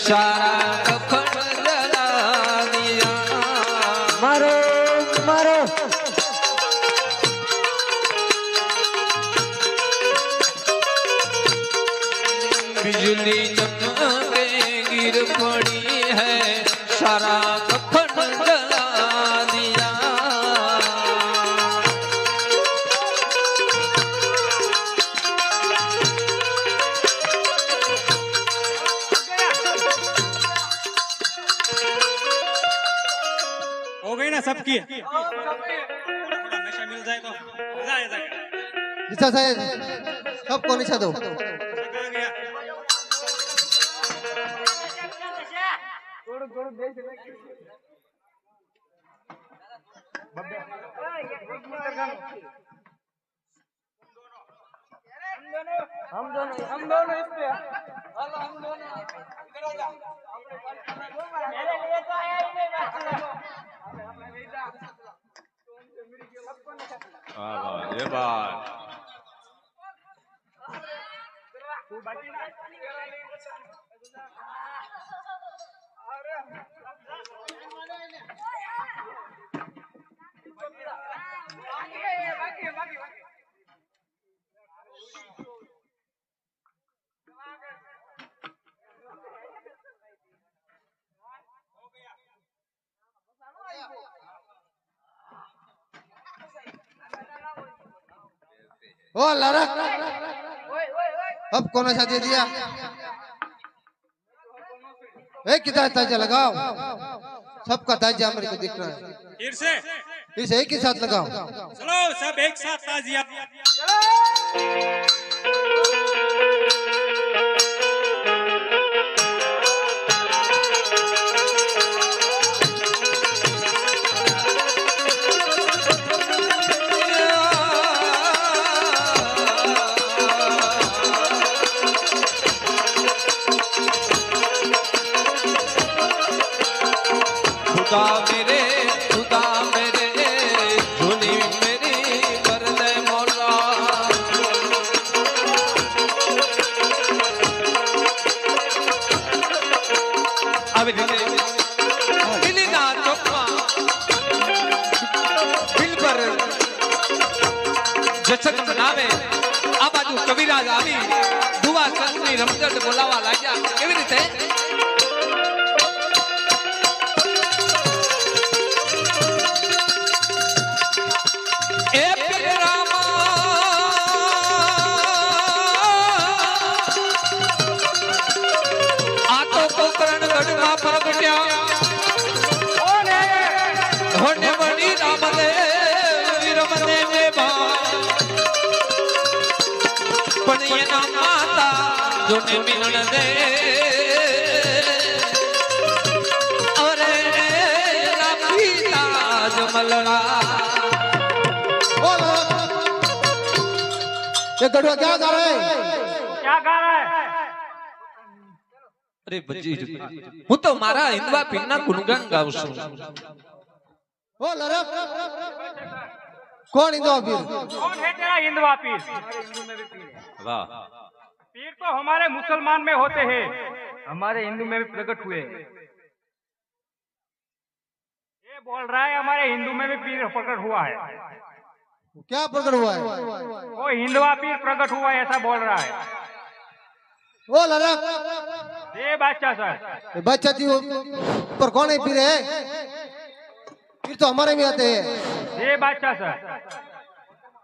सारा कफन जला दिया। मारो मारो बिजली चमके गिर पड़ी है सारा कफन जला दिया। हो गई ना सबकी थोड़ा नशा मिल जाए तो मजा आ जाएगा। निशा साहेब सबको निशा दो। कहाँ गया? हम दोनों इस पे हेलो हम दोनों इधर आ जा मेरे लिए तो आया ही नहीं वाह वाह ये बात तू बाकी ना अरे बाकी ओ लड़क अब कौन सा दे दिया? एक कितना ताजा लगाओ, सबका ताजा मेरे को दिख रहा है। फिर से इस एक ही साथ लगाओ। चलो सब एक साथ ताजिया। खुदा मेरे झोली मेरी कर दे मौला। अब दिल्ली का चौका दिल पर जश्न मनावे आ बाजू कविराज આવી દુવા સંતની રમઝટ બોલાવા લાગ્યા। કેવી રીતે? होने बड़ी रामदेव वीरमने में पण ये ना माता जो ने मिलन दे अरे ना पीता जो मलड़ा। ये गढ़वा क्या गा रहा है? क्या गा रहा है? अरे बजी હું તો મારા હિન્દવા પીરના ગુણગાન ગાઉં છું। ओ लड़क कौन इंदो पीर? कौन है तेरा हिंदवा पीर? वाह पीर तो हमारे मुसलमान में होते हैं, हमारे हिंदू में भी प्रकट हुए। ये बोल रहा है हमारे हिंदू में भी पीर प्रकट हुआ है। क्या प्रकट हुआ है? वो हिंदवा पीर प्रकट हुआ है ऐसा बोल रहा है। ओ लड़क ये बादशाह सर बच्चा थी पर कौन है पीर है? पीर तो हमारे में आते हैं। ये बादशाह सर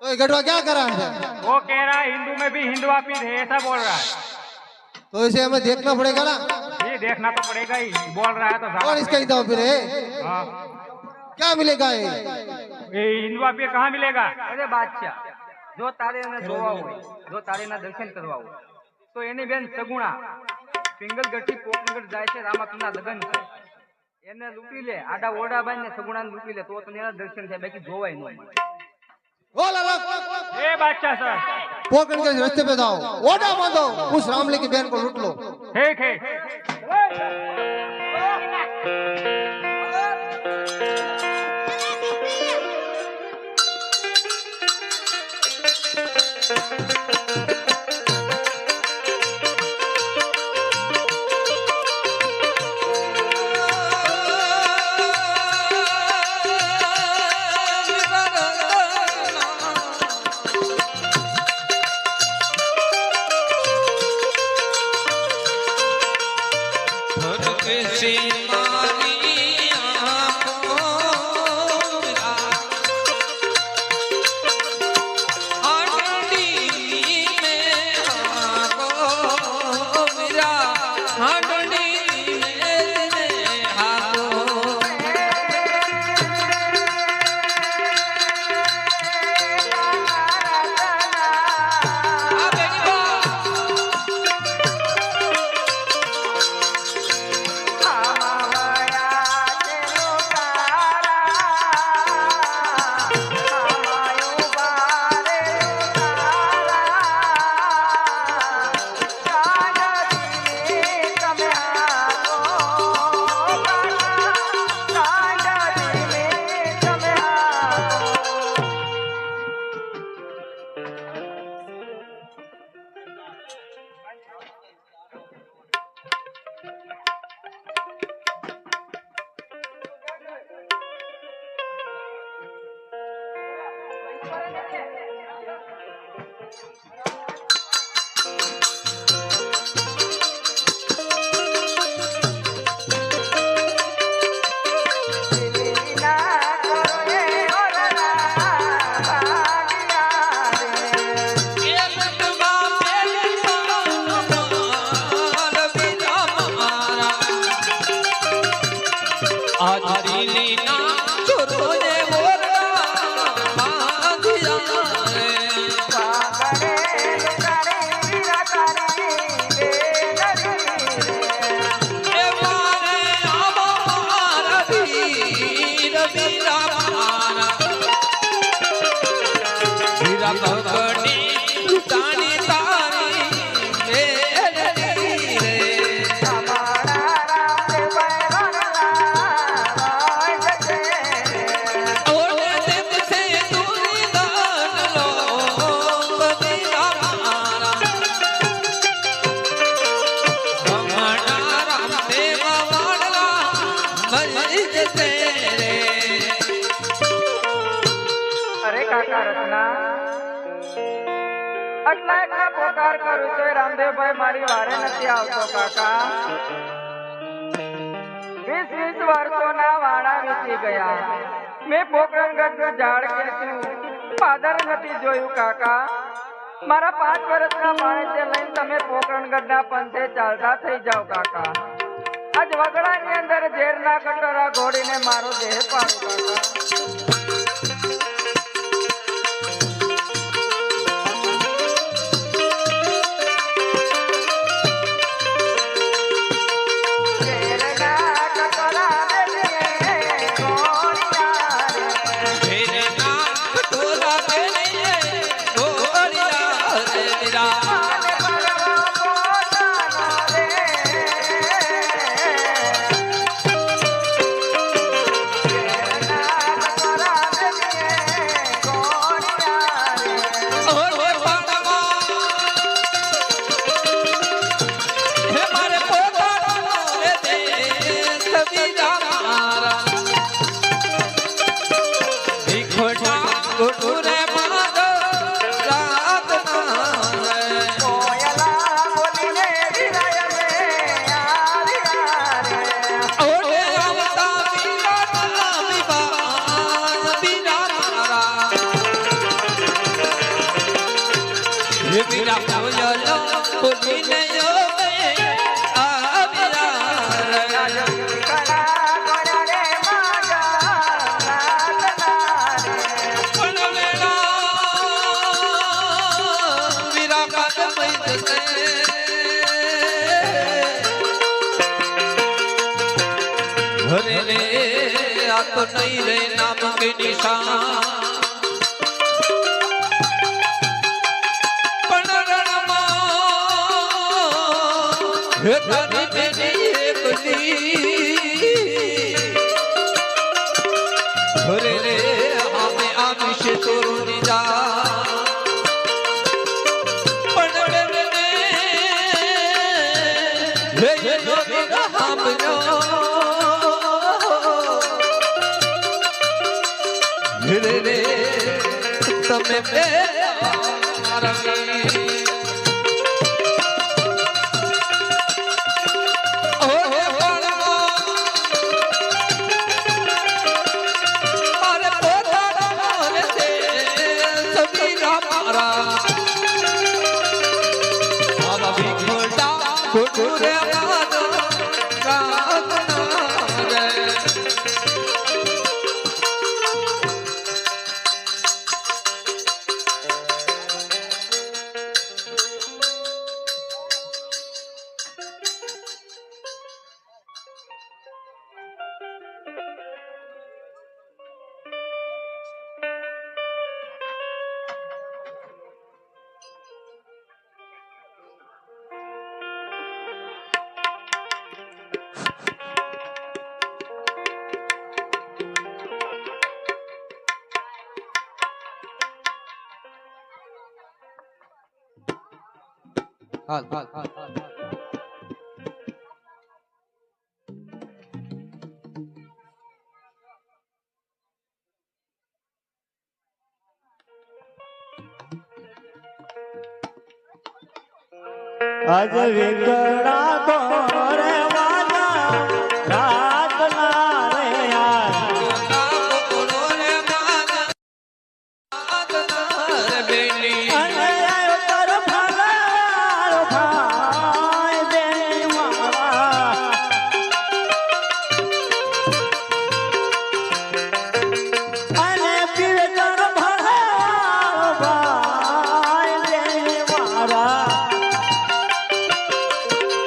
तो ये गढ़वा क्या कर रहा है? वो कह रहा है हिंदू में भी हिंदवा पीर है ऐसा बोल रहा है। तो इसे हमें देखना पड़ेगा ना। ये देखना तो पड़ेगा ही, बोल रहा है तो कौन इसका इंदो पीर है? हाँ। क्या मिलेगा ये? ये हिंदवा पीर कहाँ मिलेगा? अरे बादशाह जो तारे ने જોવા હોય, જો તારે ના દર્શન કરવા હોય તો એની બેન સગુણા પિંગલગઢથી પોકનગઢ જાય છે, રામાપીરના લગન છે, એને લૂંટી લે, આડા ઓરડા બાંધીને સગુણાને લૂંટી લે તો તને એના દર્શન થાય, બાકી જોવાય નહીં। ओ लड़क એ બાદશાહ સર पोकड़ के रास्ते पे जाओ, ओडा बांधो, उस रामले की बहन को लूट लो। ठीक है। બેસી મારી આંખો હાંડણી મેં હાકો મીરા હાંડણી મેં હાકો આ બેની બા આદરીની ના ચોરોને મોરડા માંગ્યા રે એ મારે આબા મારા વીર વીરા મારા વીરા ભગની લૂટાણી તારી મેલડી રે અરે કાકા રત્ના એટલા પોકાર કરું તો રામદેવભાઈ મારી વારે નથી આવતો કાકા 20 વર્ષોના વાળા વીતી ગયા મેં પોકરણગઢનું ઝાડ ખેંચ્યું પાદર નથી જોયું કાકા મારા 5 વર્ષના પાણીથી લઈને તમે પોકરણગઢના પંથે ચાલતા થઈ જાઓ કાકા આજ વગડાની અંદર ઝેરના કટોરા ઘોડીને મારો દેહ પાડો કાકા ઘરે રે આ તો નહીં રે નામ કે નિશાન હે તારી બેટી એકલી ઘરે રે આમે આવી છે તોરો નિજા પણ રે હે નો હામનો ઘરે રે તમે બે મારા Oh, હાલ હાલ હાલ અજ વિકળા કોરે વાલા રાત ના રે યાર અને આયો તાર ફાલારો ભાઈ બેન મારા અને પીવે તાર ફાલારો ભાઈ બેન મારા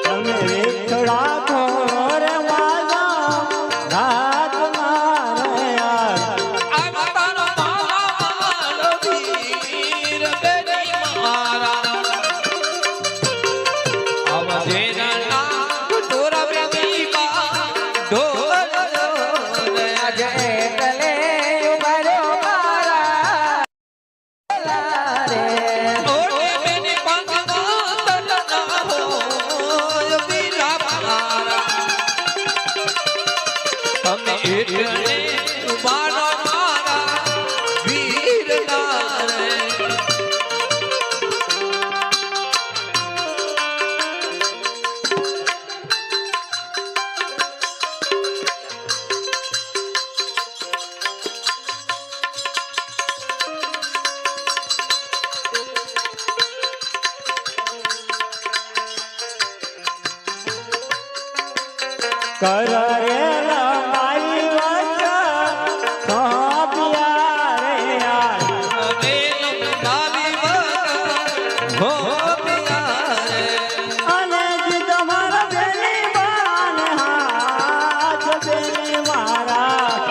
તમે વિકળા કોરે વાલા રાત ના રે યાર કરેલા માઈ વાત સોંપ્યા રે યાર અને જી તમારા બેની બાન હાથ બેની મારા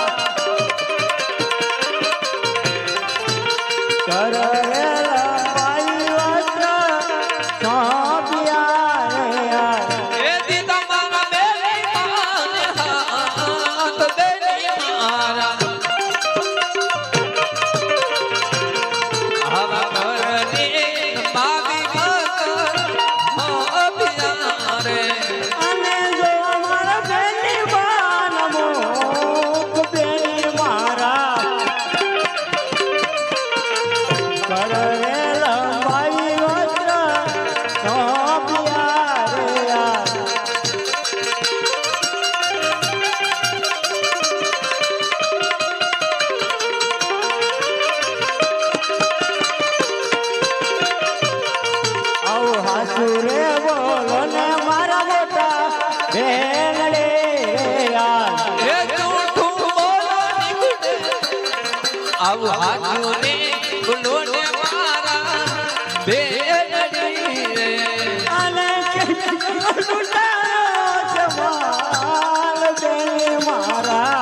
કરેલા માઈ વાત સોંપ્યા રે યાર અને જો અમારા બેની બાન મોક બેની મારા કરેલા માઈ વસ્ત્ર સોંપ્યા રે યાર આવ હાસુરે બોલો ને મારા મોટા બેનડે યાર આવું હાથું ને બોલો ને મારા બેનડી રે અને લૂંટાયો જમાલ બેન મારા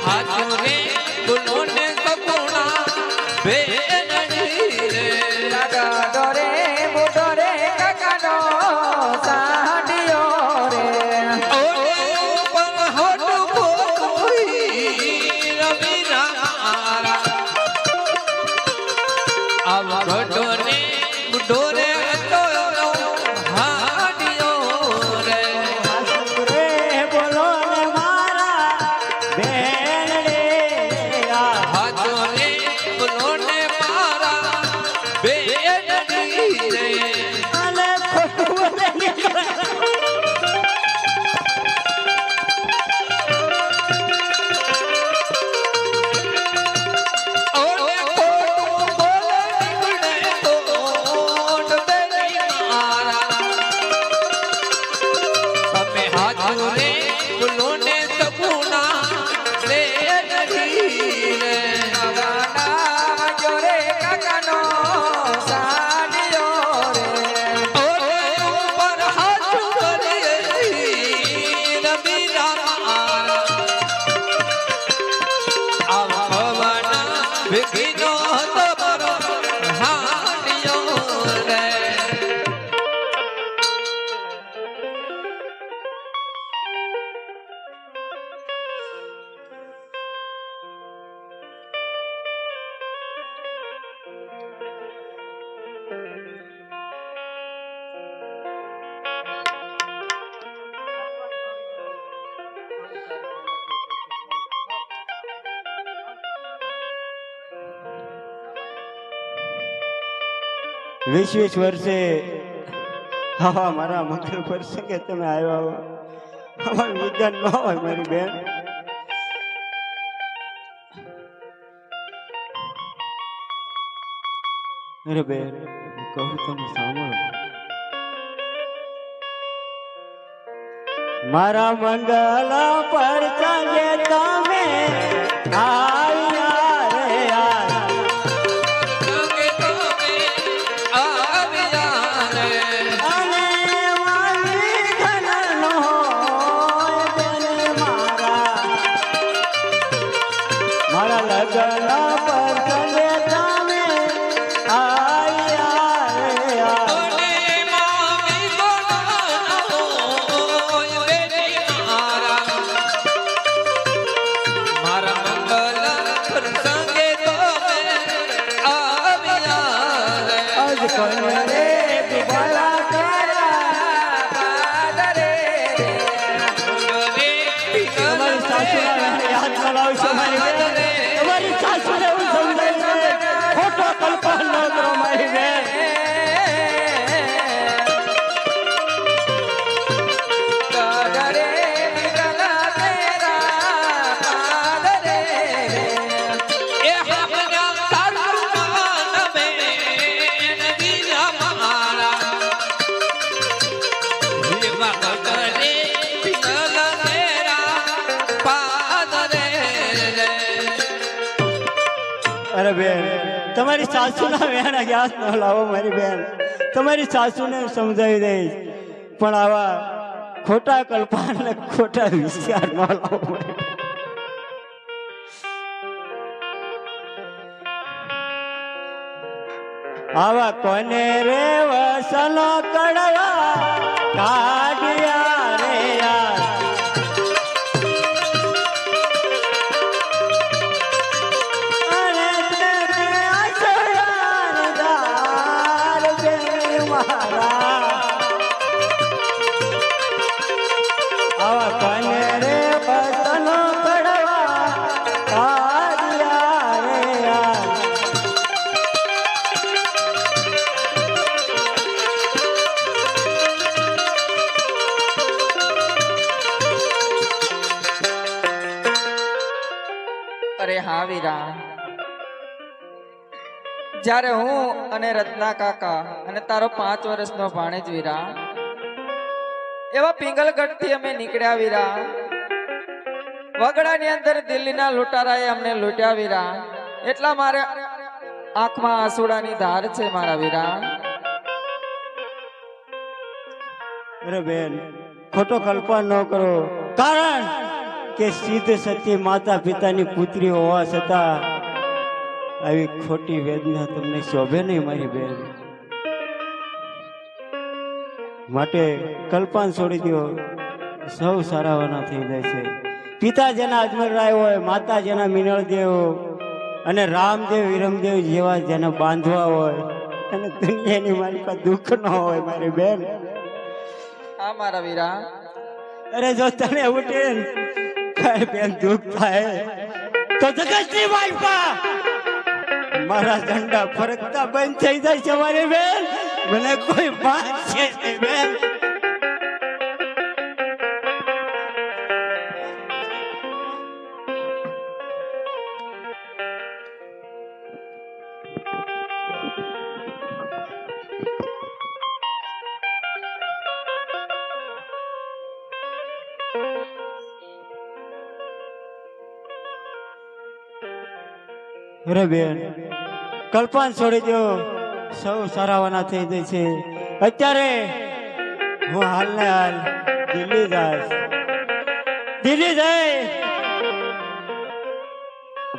હાસુરે બોલો ને મારા બેનડે યાર અને ખોટું વિનો તમારો હાડિયો રે વીસ વર્ષે હા મારા મંગલ પ્રસંગે તમે આવ્યા હો અમારું વિજ્ઞાન ન હોય મારી બેન. અરે બેન કહું તમે સાંભળો. મારા મંગલ પ્રસંગે તમે આવ્યા રે યાર. તમારી સાસુને હું સમજાય ખોટો કલ્પના ન કરો મારી બેન. અરે બેન તમારી સાસુના વેણા યાદ ન લાવો મારી બેન. તમારી સાસુને સમજાવી દઈશ પણ આવા ખોટા કલ્પના ને ખોટા વિચાર ન લાવો. આવા કોને રે વસનો કડવા કાઢ્યા રે યાર. અરે હા વીરા, જ્યારે હું અને રત્ના કાકા અને તારો 5 વર્ષનો ભાણેજ વીરા એવા પિંગલગઢ થી અમે નીકળ્યા વીરા. વગડાની અંદર દિલ્હીના લૂંટારાએ અમને લૂંટ્યા વીરા. એટલા મારે આંખમાં આંસુડાની ધાર છે મારા વીરા. અરે બેન ખોટો કલ્પના ન કરો, કારણ કે સિદ્ધ સત્ય માતા પિતાની પુત્રી હોવા છતાં આવી ખોટી વેદના તમને શોભે નહીં મારી બેન. માટે કલ્પના છોડી દો, સૌ સારાવાના થઈ જાય છે. પિતા જેના અજમલ રાય હોય, માતા જેના મિનળ દેવ અને રામદેવ વિરમદેવ જેવા જેના બાંધવા હોય અને દુનિયાની મારી પાસે દુઃખ ન હોય મારી બેન. હા મારા વીરા. અરે જો તને ઉઠે કઈ બેન દુઃખ થાય તો જગતની વાઈફા મારા ઝંડા ફરકતા બંધ થઈ જાય છે મારી બેન. મને કોઈ બાત છે નહીં બેન. અરે બેન કલ્પના છોડી દો, સૌ સારાવાના થઈ જાય છે. અત્યારે હું હાલ ને હાલ દિલ્હી જઈ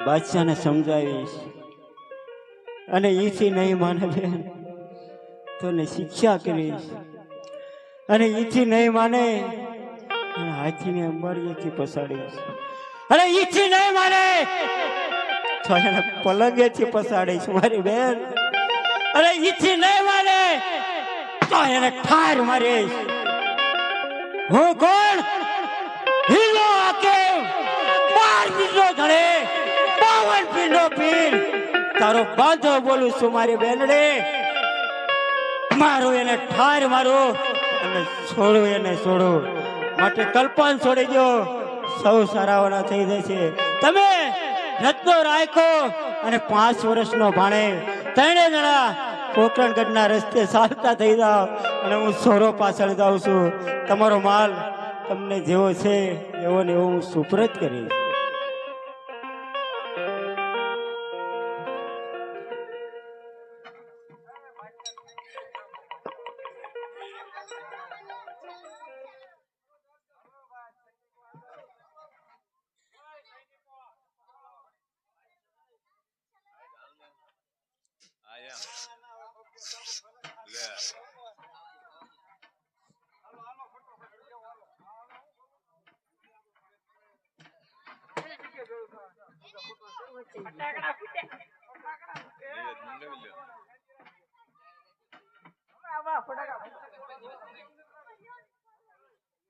બાદશાહને સમજાવીશ અને ઈથી નહીં માને બેન તો ને શિક્ષા કરીશ, અને ઈથી નહીં માને અને હાથીને અંબાડીએથી પસાડીશ, અને ઈથી નહીં માને તો એને પલંગેથી પસાડીશ મારી બેન, અને ઈથી નહીં માને તો એને ઠાર મારીશ. હું કોણ? હીરો આકે 12 પીરનો ધણે 52 પીરનો પીર તારો બાંધો બોલું છું મારી બેનડે. મારું એને ઠાર મારું અને છોડું એને છોડું. માટે કલ્પન છોડી દો, સૌ સારાવાના થઈ જશે. તમે રત્નો રાખો અને 5 વર્ષનો ભાણે 3 જણા પોકરણગઢના રસ્તે ચાલતા થઈ જાઓ અને હું સોરો પાછળ જાઉં છું. તમારો માલ તમને જેવો છે એવો ને એવો હું સુપ્રત કરીશ.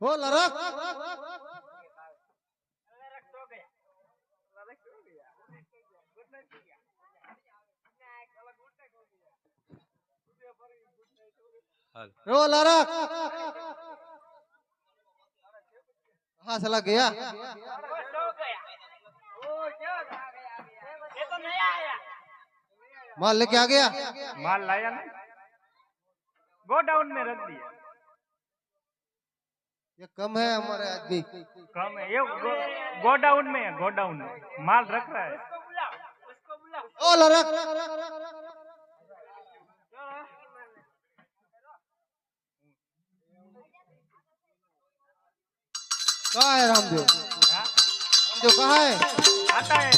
હો લરક रो लरक कहाँ चला गया? माल लेके आ गया? माल लाया नहीं, गोडाउन में रख दिया. ये कम है हमारे आदमी. कम है ये गोडाउन में है, गोडाउन में माल रख रहा है. ओ लरक कहाँ है रामदेव? रामदेव कहाँ है? आता है.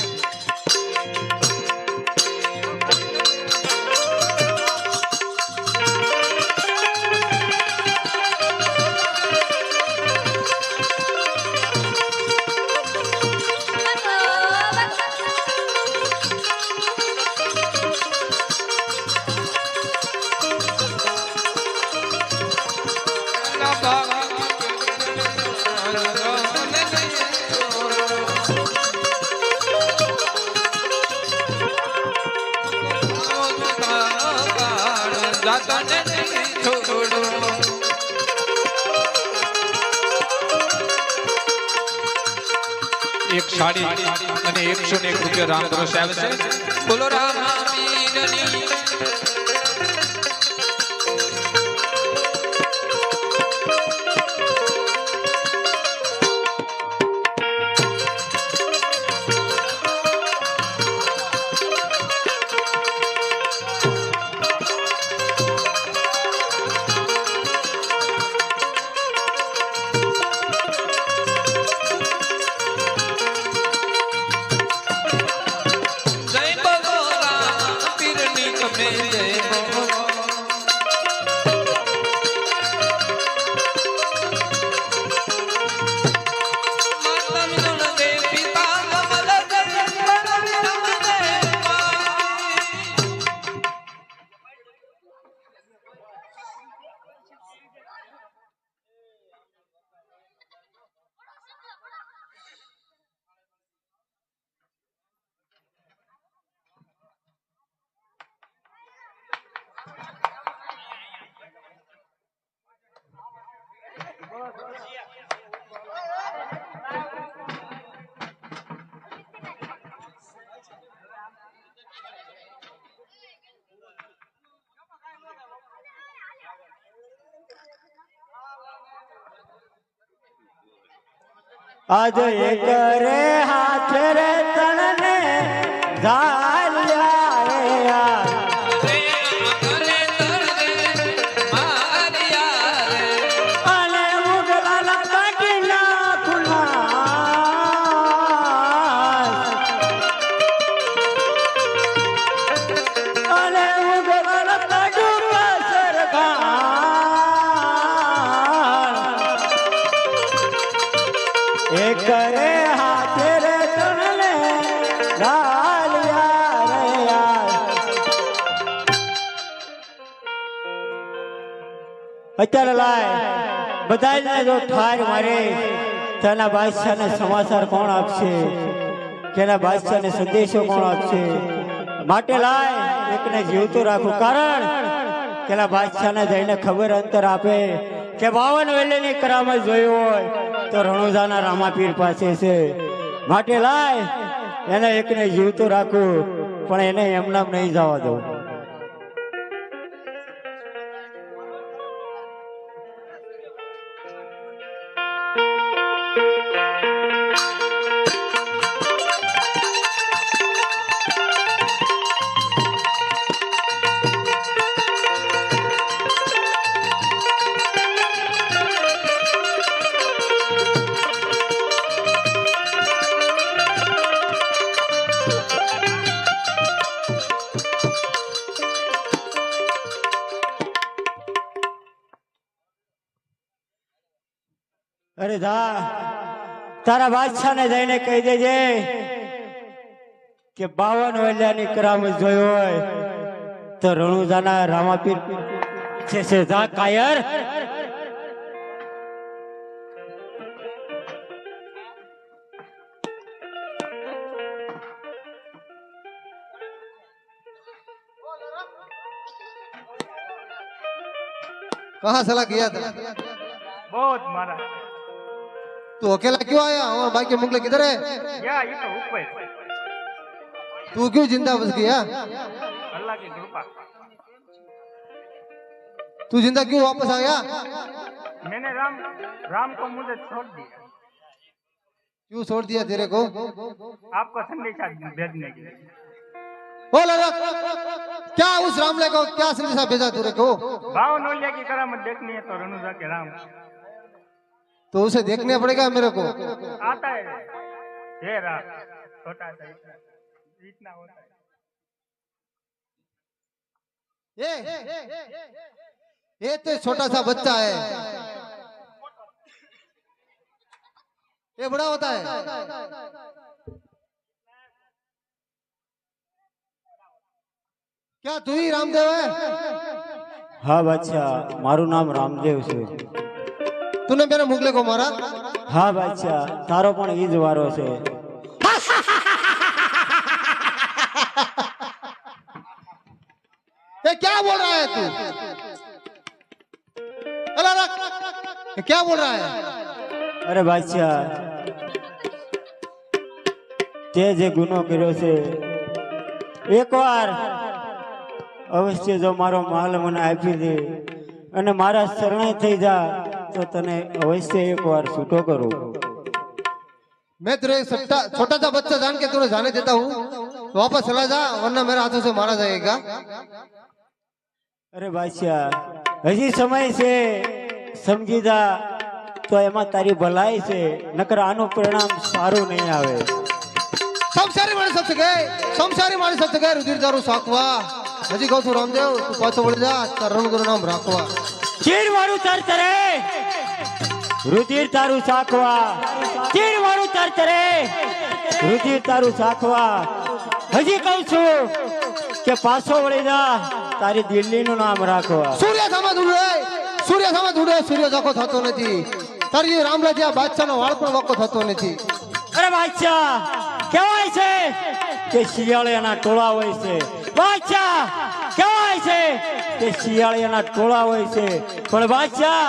એક સાડી અને 101 રૂપિયા રામ ભરોસે આવે છે. બોલો રામ મીરની. आज एक रे हाथ रे तणने झाल्या અત્યારે લાય બધાને જો ઠાર મારે તેના બાદશાહને સમાચાર કોણ આપશે, તેના બાદશાહને સંદેશો કોણ આપશે? માટે લાય એકને જીવતું રાખું, કારણ પેલા બાદશાહને જઈને ખબર અંતર આપે કે 52 વેલેની કરામત જોયું હોય તો રણુજાના રામાપીર પાસે છે. માટે લાય એને એકને જીવતું રાખું, પણ એને એમનામ નહીં જવા દઉં. અરે જા તારા બાદશાહને જઈને કહી દેજે કે 52 વેલાની કરામત જોઈ હોય તો રણુજાના રામાપીર છે જા કાયર. कहाँ सला किया था? बहुत मारा तू अकेला क्यों आया और बाकी मुगले किधर है? या ये तो ऊपर तू क्यों जिंदा बच गया? अल्लाह की कृपा। तू जिंदा क्यों वापस आया? मैंने राम को मुझे छोड़ दिया। क्यों छोड़ दिया तेरे को? आपका संदेशा भेजने के लिए। बोल क्या उस रामले को क्या संदेशा भेजा तेरे को? 52 नोलिया की करामत देखनी है तो रनुजा के राम तो उसे देखने पड़ेगा मेरे को। आता है ये राम छोटा सा इतना होता है। ये तो छोटा सा बच्चा है, ये बड़ा होता है। क्या तू ही रामदेव है? હા બાદશાહ, મારું નામ રામદેવ છે. तूने मेरे मुगले को मारा? હા બાદશાહ, તારો પણ ઈ જ વારો છે. ये क्या बोल रहा है तू? अरे रख, ये क्या बोल रहा है? અરે બાદશાહ, તે જે ગુનો કર્યો છે એકવાર અવશ્ય જો મારો માલ મને આપી દે અને મારા શરણે થઈ જા તો તને અવશ્ય એકવાર છૂટો કરું. मैं तेरे छोटा सा बच्चा जान के तुझे जाने देता हूँ, तो वापस चला जा वरना मेरे हाथों से मारा जाएगा। અરે બાદશાહ, હજી સમય છે, સમજી જા તો એમાં તારી ભલાઈ છે, નકર આનું પરિણામ સારું નહીં આવે. संसारी माणस सबसे गए रुधिर दारू साकवा। हजी कहू छू रामदेव तू पाछो वળી જા, તાર રણગુરુ નામ રાખવા। ચીર મારું તરતરે રુધિર તારું સાખવા, ચીર મારું તરતરે રુધિર તારું સાખવા. હજી કહું છું કે પાછો વળી જા, તારી દિલ્હીનું નામ રાખવા. સૂર્ય સામે ધૂળે, સૂર્ય ઝાકો થતો નથી, તારી રામલા જ્યાં બાદશાહનો વાળ પણ વાકો થતો નથી। અરે બાદશાહ, કહેવાય છે કે શિયાળિયાના ટોળા હોય છે. બાદશાહ, કહેવાય છે કે શિયાળિયાના ટોળા હોય છે, પણ બાદશાહ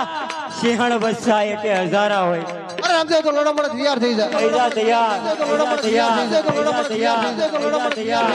સિંહણ બચ્ચા એટલે હજારા હોય. અરે રામદેવ તો લોડા મળે તૈયાર થઈ જા, થઈ જા તૈયાર, તૈયાર.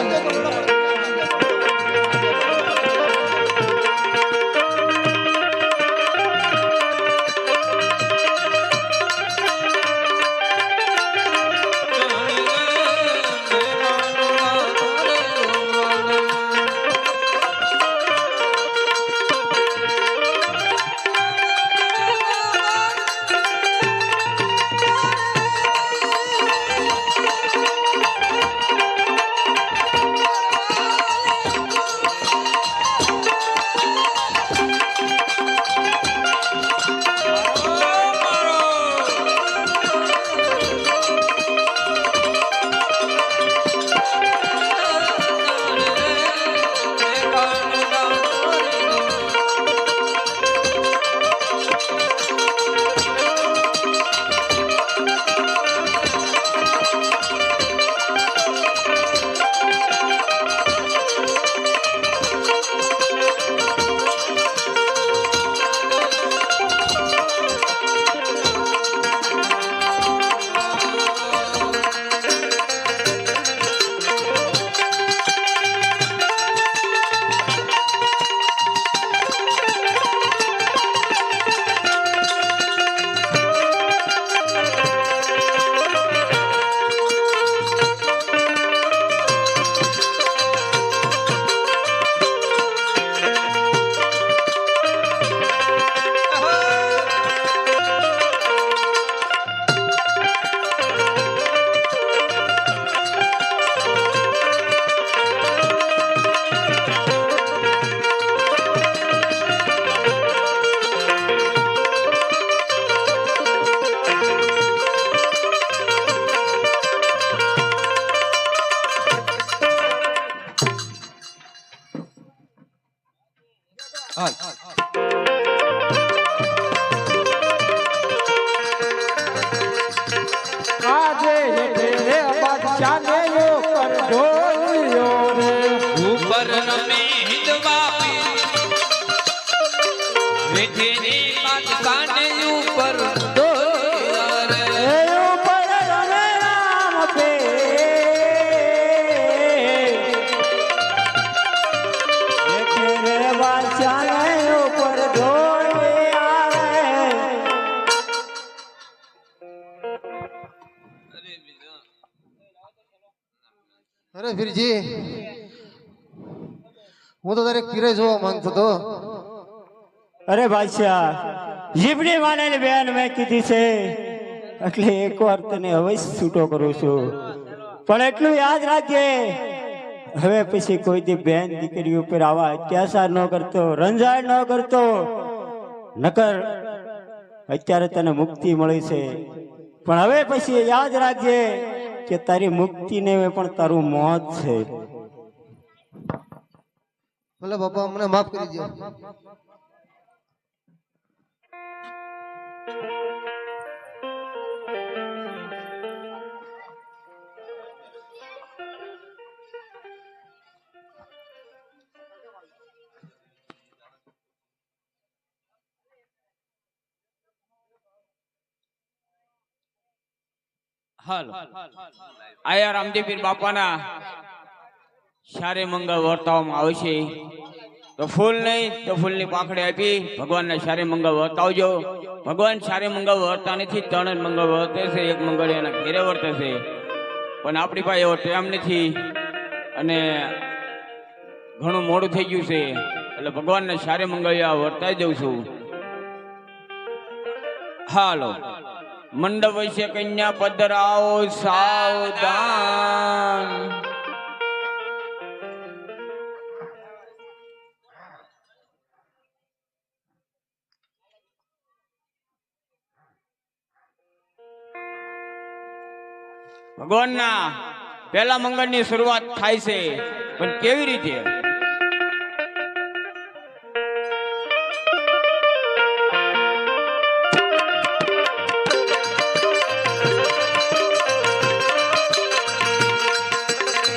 હાલ આજે રે બાદશાહ ને ઉપર ઢોલિયો રે ઉપર રમે હિંદવાપી વેઠેની પાકિસ્તાને ઉપર ઢોલિયા રે એ ઉપર રમે રામ પે દેખે રે બાદશાહ ને ઉપર ઢોલિયા રે અરે વીરજી હું તો તારે કિરે જોવા માંગતો હતો. અરે બાદશાહ જીભની માનેલી બેન મેં કીધી છે એટલે એક વાર તને અવશ્ય છૂટો કરું છું, પણ એટલું યાદ રાખજે હવે પછી કોઈ દી બેન દીકરી ઉપર આવા અત્યાચાર ન કરતો, રંજાડ ન કરતો, નકર અત્યારે તને મુક્તિ મળી છે પણ હવે પછી યાદ રાખજે કે તારી મુક્તિ ને પણ તારું મોત છે. ભલે બાપા મને માફ કરી દો. હાલો આયા રામદેવપીર બાપાના સારે મંગળ વર્તાવવામાં આવશે તો ફૂલ નહીં તો ફૂલની પાખડી આપી ભગવાનના સારે મંગળ વર્તાવજો. ભગવાન સારે મંગળ વર્તા નથી, 3 જ મંગળ વર્તે છે, એક મંગળ એના ઘેરે વર્તે છે પણ આપણી પાસે એવો ટાઈમ નથી અને ઘણું મોડું થઈ ગયું છે એટલે ભગવાનના સારે મંગળ વર્તાઈ દઉં છું. હાલો મંડપ વૈશે કન્યા પધરાવો સાવધાન. ભગવાનના પહેલા મંગળની શરૂઆત થાય છે પણ કેવી રીતે?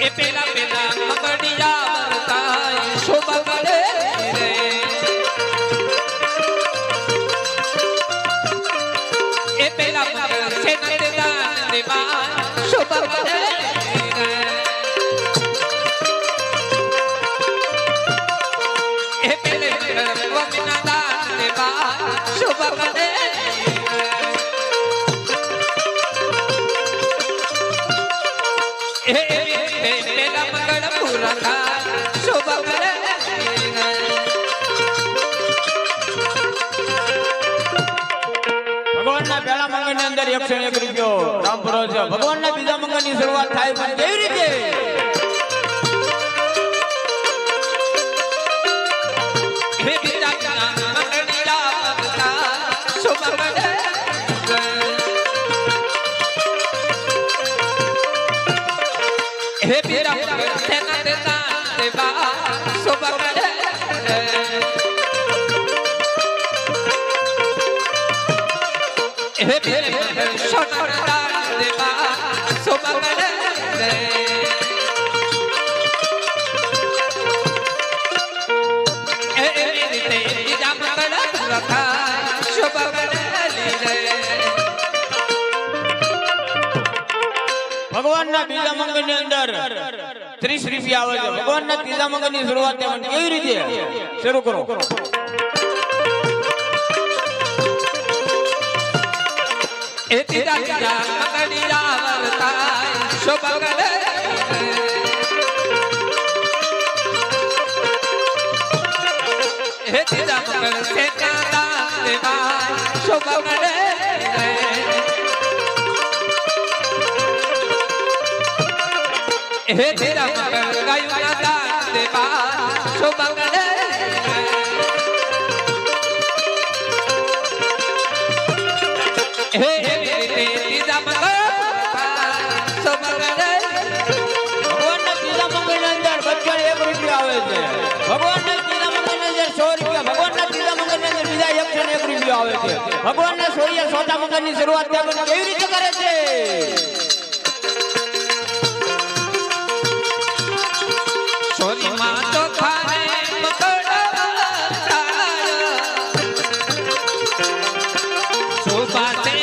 એ પેલા પેલા મગડિયા વર્તાય શોભા કરે રે એ પેલા મગડ સેનત દાન દેવા શોભા કરે રે એ પેલે મગડ વમિના દાન દેવા શોભા કરે રે પેલા મગડ પૂરા થાય શોભા કરે ભગવાનના પહેલા મંગળની અંદર 101 રૂપિયો રામ ભરોસે. ભગવાનના બીજા મંગળની શરૂઆત થાય પણ કેવી રીતે? હે બીજા મગડિયા વર્તાય શોભા કરે હે બીજા મગડ સેનત દાન દેવા શોભા કરે હે બીજા મગડ સોનર દાન દેવા શોભા કરે એ રીતે બીજા મગડ રખાય શોભા કરે ભગવાનના બીજા મંગળની અંદર 30 રૂપિયા આવે છે. ભગવાનના ત્રીજા મંગળની શરૂઆત થાય પણ કેવી રીતે? શરૂ કરો. એ તીરા તીરા મગડિયા વર્તાય શોભા કરે હે તીરા મગડ સેના દાન દેવા શોભા કરે હે તીરા મગડ ગાયુના દાન દેવા શોભા કરે હે તીરા મગડ શોભા કરે ભગવાનના ત્રીજા મંગળની અંદર 101 રૂપિયા આવે છે. ભગવાનના ત્રીજા મંગળની અંદર 100 રૂપિયા નવરીઓ આવે છે. ભગવાનના સોળિયા સોતા મંગળની શરૂઆત ત્યાં કેવી રીતે કરે છે? સોરી માં તો ખાને શોભાતે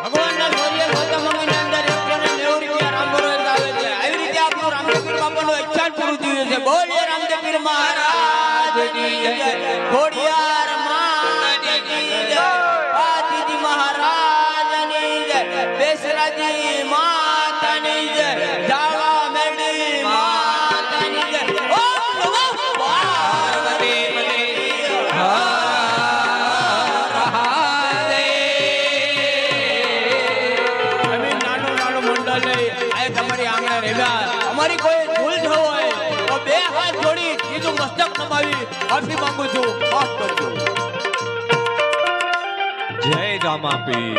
ભગવાનના સોળિયા સોતા મંગળની અંદર રૂપિયાને 90 રૂપિયા રામ ભરોસે આવે છે. આવી રીતે આપણું રામદેવપીર બાપાનું ઈચ્છા પૂરું થયું છે. બોલીએ રામદેવપીર મહારાજની જય. ખોડિયાર માતની જય. પાતીજી મહારાજની જય. બેસરાજી માતાની જય. જાવા મેડી માતાની જય. ઓમ નમો પાર્વતી અમે નાનું નાનું મંડળ લઈ આ તમારી આંગણે રેવ્યા. અમારી કોઈ ભૂલ ન હોય તો બે હાથ જોડી સીધું મસ્તક નમાવી માફી માંગુ છું. માફ કરજો. જય રામાપીર.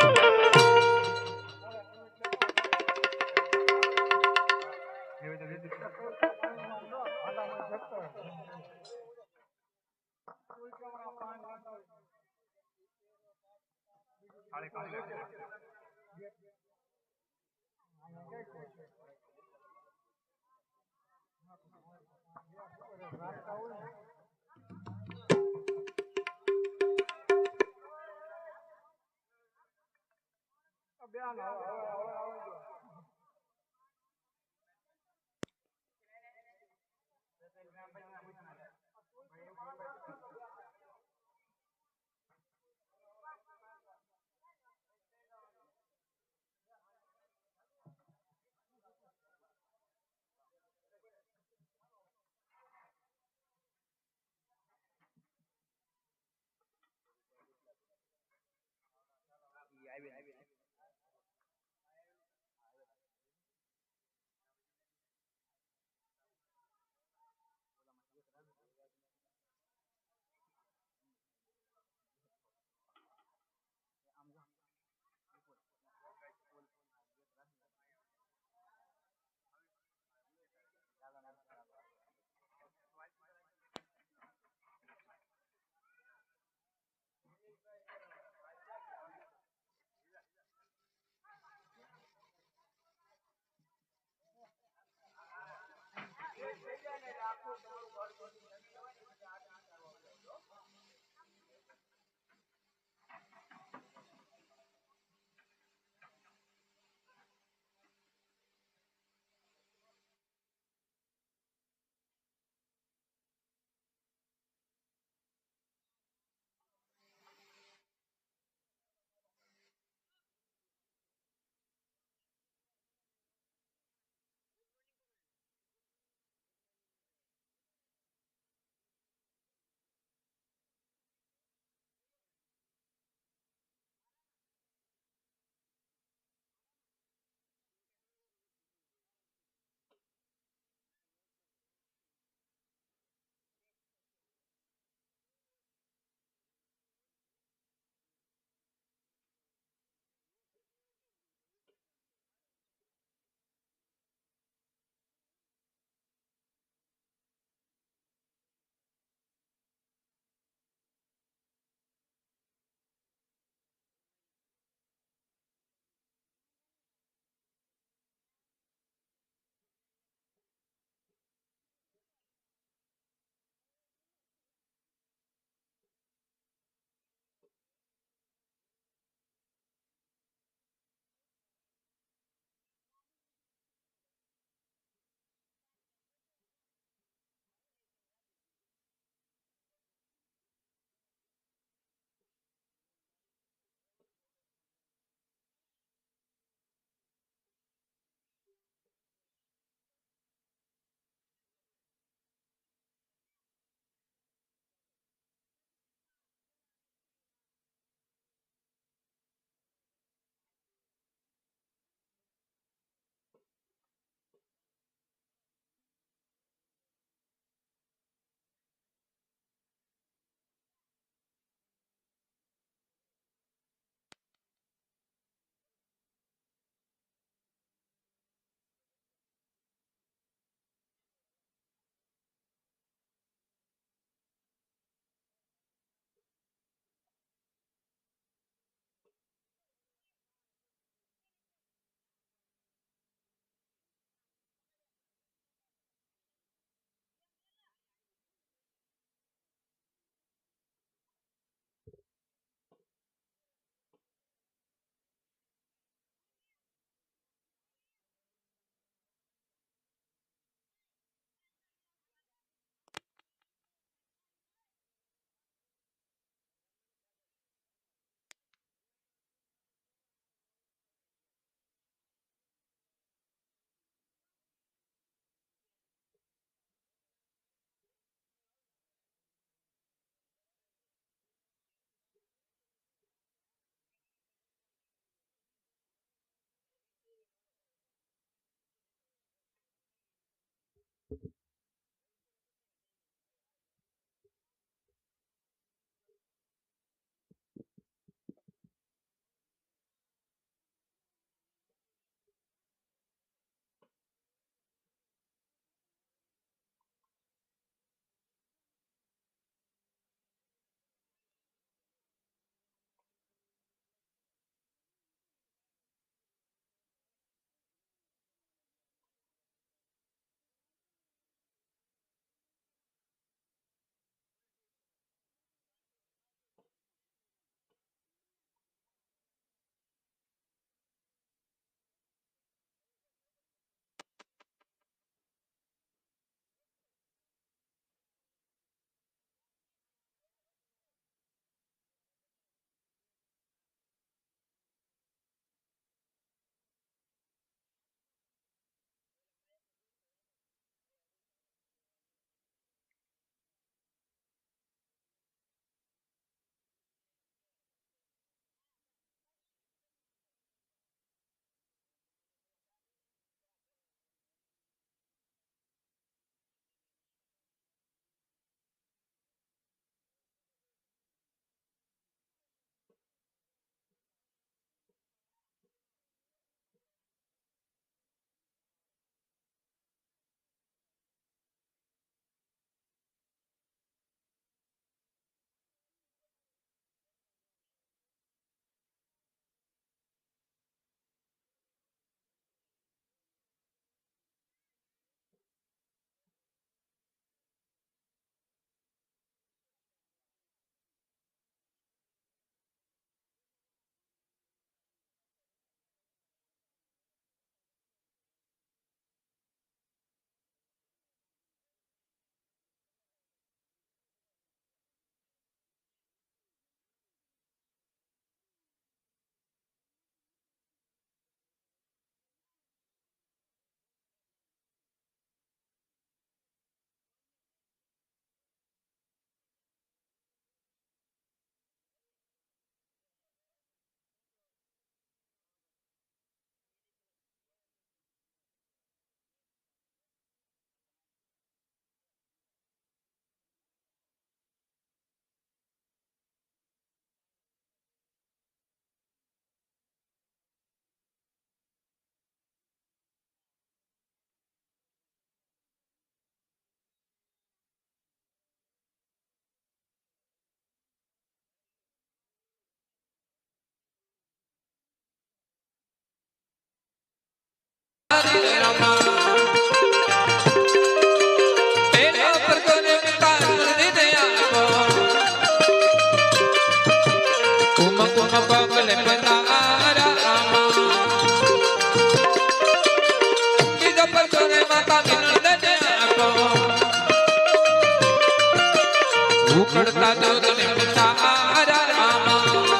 રખડતા દૂધને મીઠા રામા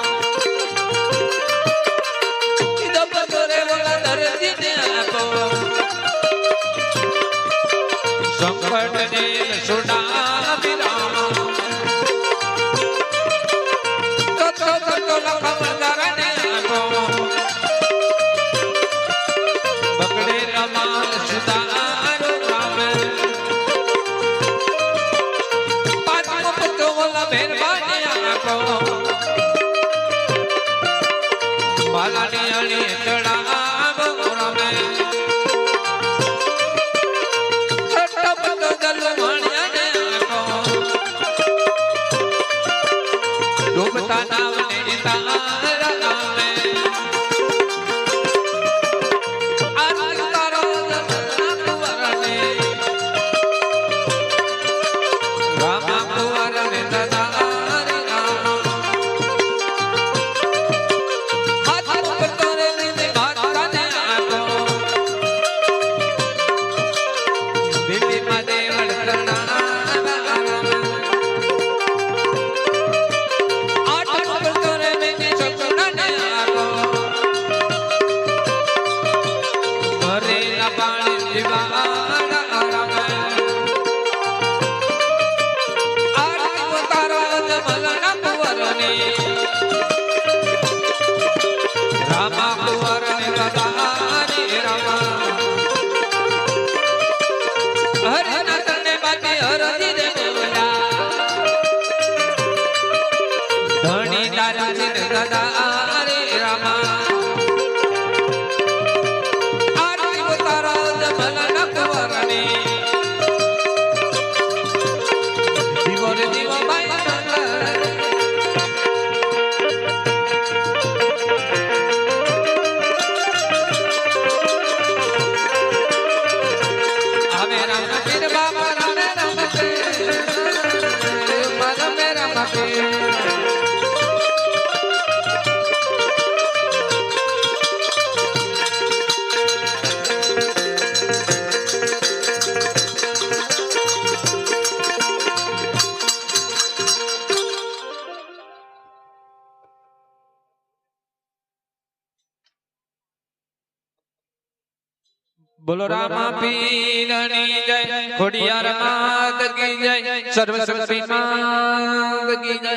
કીધો પતોરે બોલા દરજીને આપો સંકટ જેલ સુના વિરામા તો લખમદારને આપો બગડે રમાલ સુધારો રામે પાંચમો પતો બોલા મહેરબાની આપો બાલાની અણી ચડાવો રામે છઠ્ઠો પતો દલવાણિયાને આપો ડૂબતા નાવને તારા નામે રામા કુંવર ને રાધાની રામા હરિનાથ ને બાકી હરજી ને બોલા ધણી દારા ને દાદા રે રામા આરતી ઉતારો જમલના કુંવર ને દીવો રે દીવો બાઈ બોલો રામા પીરની જય ખોડિયાર માત કી જય સર્વ શક્તિ માત કી જય